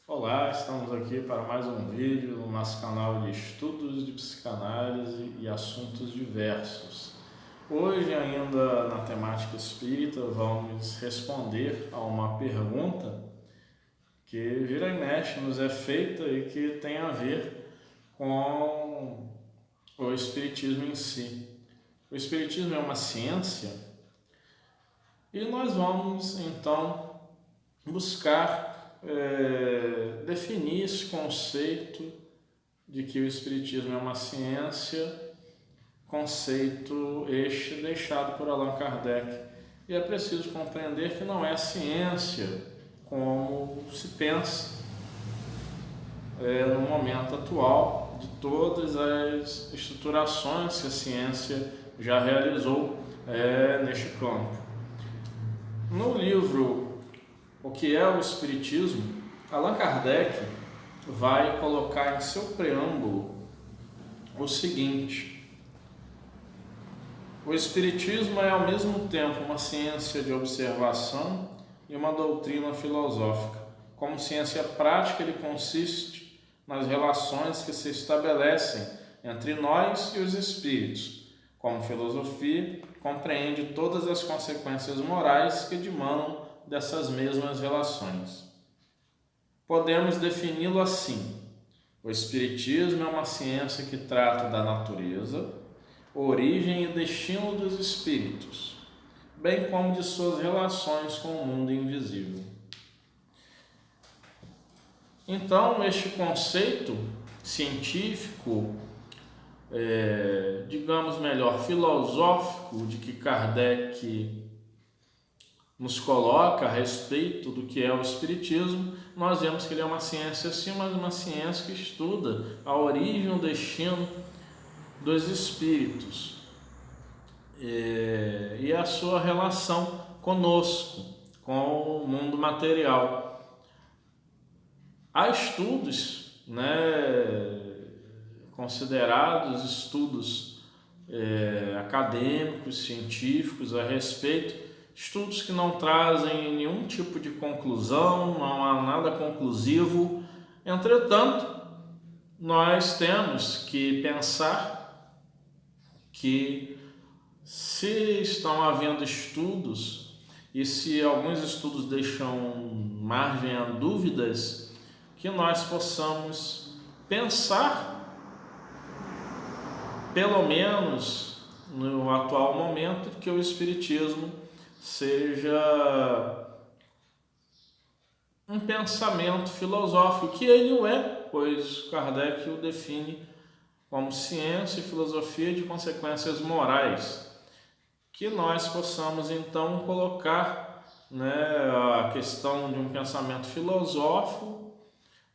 Olá, estamos aqui para mais um vídeo no nosso canal de estudos de psicanálise e assuntos diversos. Hoje, ainda na temática espírita, vamos responder a uma pergunta que vira e mexe nos é feita e que tem a ver com o espiritismo em si. O espiritismo é uma ciência e nós vamos então buscar definir esse conceito de que o Espiritismo é uma ciência, conceito este deixado por Allan Kardec. E é preciso compreender que não é ciência como se pensa no momento atual de todas as estruturações que a ciência já realizou neste campo. No livro O que é o Espiritismo, Allan Kardec vai colocar em seu preâmbulo o seguinte: o Espiritismo é ao mesmo tempo uma ciência de observação e uma doutrina filosófica. Como ciência prática, ele consiste nas relações que se estabelecem entre nós e os espíritos. Como filosofia, compreende todas as consequências morais que demandam dessas mesmas relações. Podemos defini-lo assim: o Espiritismo é uma ciência que trata da natureza, origem e destino dos espíritos, bem como de suas relações com o mundo invisível. Então, este conceito científico, digamos melhor, filosófico, de que Kardec nos coloca a respeito do que é o Espiritismo, nós vemos que ele é uma ciência sim, mas uma ciência que estuda a origem e o destino dos espíritos e a sua relação conosco, com o mundo material. Há estudos, considerados estudos acadêmicos, científicos a respeito, estudos que não trazem nenhum tipo de conclusão, não há nada conclusivo. Entretanto, nós temos que pensar que, se estão havendo estudos e se alguns estudos deixam margem a dúvidas, que nós possamos pensar, pelo menos no atual momento, que o Espiritismo seja um pensamento filosófico, que ele o é, pois Kardec o define como ciência e filosofia de consequências morais. Que nós possamos então colocar a questão de um pensamento filosófico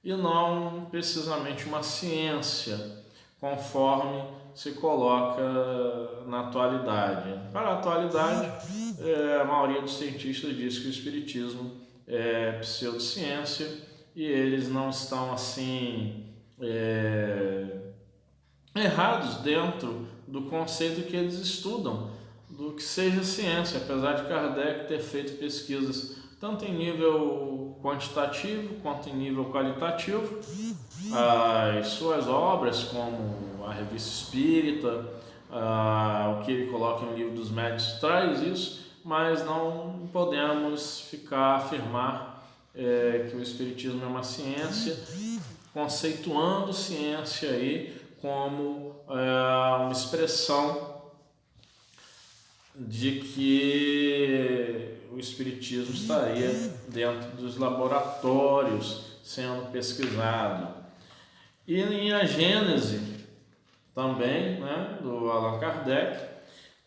e não precisamente uma ciência, conforme se coloca na atualidade. Para a atualidade, a maioria dos cientistas diz que o Espiritismo é pseudociência e eles não estão assim errados dentro do conceito que eles estudam do que seja ciência, apesar de Kardec ter feito pesquisas tanto em nível quantitativo quanto em nível qualitativo. As suas obras, como a Revista Espírita, o que ele coloca no Livro dos Médiuns, traz isso, mas não podemos afirmar que o Espiritismo é uma ciência, conceituando ciência aí como uma expressão de que o Espiritismo estaria dentro dos laboratórios sendo pesquisado. E em A Gênese, também, do Allan Kardec,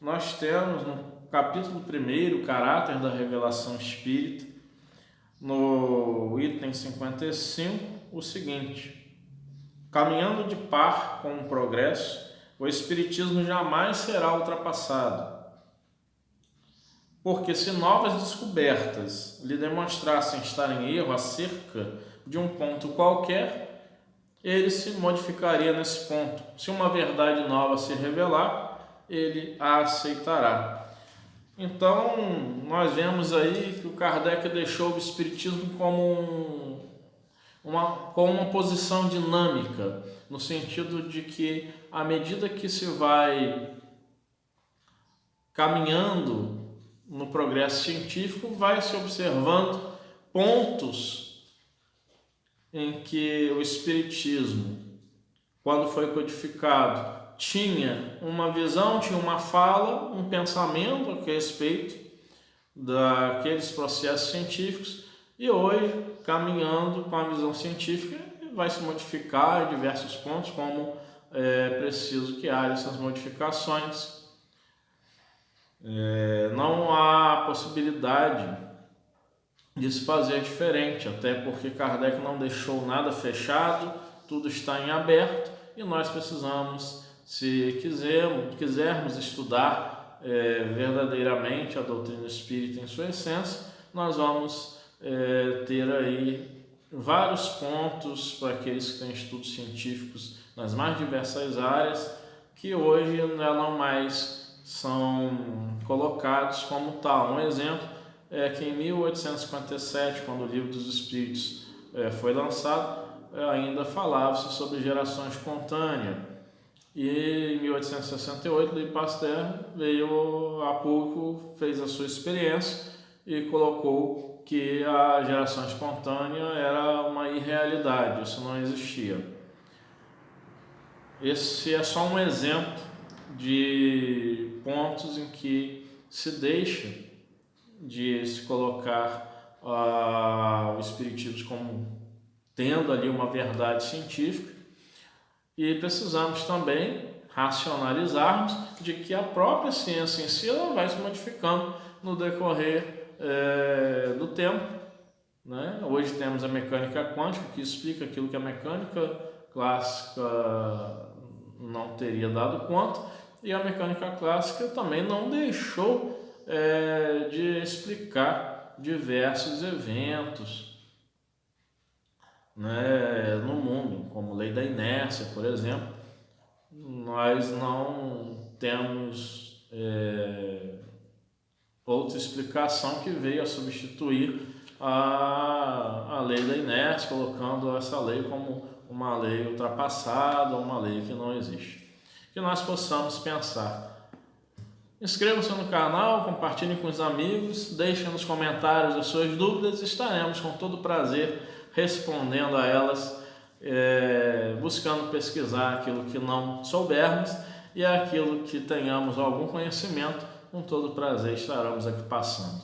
nós temos no capítulo 1, o caráter da revelação espírita, no item 55, o seguinte: caminhando de par com o progresso, o Espiritismo jamais será ultrapassado. Porque se novas descobertas lhe demonstrassem estar em erro acerca de um ponto qualquer, ele se modificaria nesse ponto. Se uma verdade nova se revelar, ele a aceitará. Então, nós vemos aí que o Kardec deixou o Espiritismo como com uma posição dinâmica, no sentido de que, à medida que se vai caminhando no progresso científico, vai se observando pontos em que o Espiritismo, quando foi codificado, tinha uma visão, tinha uma fala, um pensamento a respeito daqueles processos científicos, e hoje, caminhando com a visão científica, vai se modificar em diversos pontos, como é preciso que haja essas modificações. Não há possibilidade de se fazer diferente, até porque Kardec não deixou nada fechado, tudo está em aberto, e nós precisamos, se quisermos estudar verdadeiramente a doutrina espírita em sua essência, nós vamos ter aí vários pontos para aqueles que têm estudos científicos nas mais diversas áreas, que hoje não mais são colocados como tal. Um exemplo é que em 1857, quando o Livro dos Espíritos foi lançado, ainda falava-se sobre geração espontânea. E em 1868, Louis Pasteur veio a pouco, fez a sua experiência e colocou que a geração espontânea era uma irrealidade, isso não existia. Esse é só um exemplo de pontos em que se deixa de se colocar o Espiritismo como tendo ali uma verdade científica, e precisamos também racionalizarmos de que a própria ciência em si ela vai se modificando no decorrer do tempo, né? Hoje temos a mecânica quântica, que explica aquilo que a mecânica clássica não teria dado conta, e a mecânica clássica também não deixou de explicar diversos eventos, né, no mundo, como lei da inércia, por exemplo. Nós não temos outra explicação que veio a substituir a lei da inércia, colocando essa lei como uma lei ultrapassada, uma lei que não existe. Que nós possamos pensar. Inscreva-se no canal, compartilhe com os amigos, deixem nos comentários as suas dúvidas, estaremos com todo prazer respondendo a elas, buscando pesquisar aquilo que não soubermos, e aquilo que tenhamos algum conhecimento, com todo prazer estaremos aqui passando.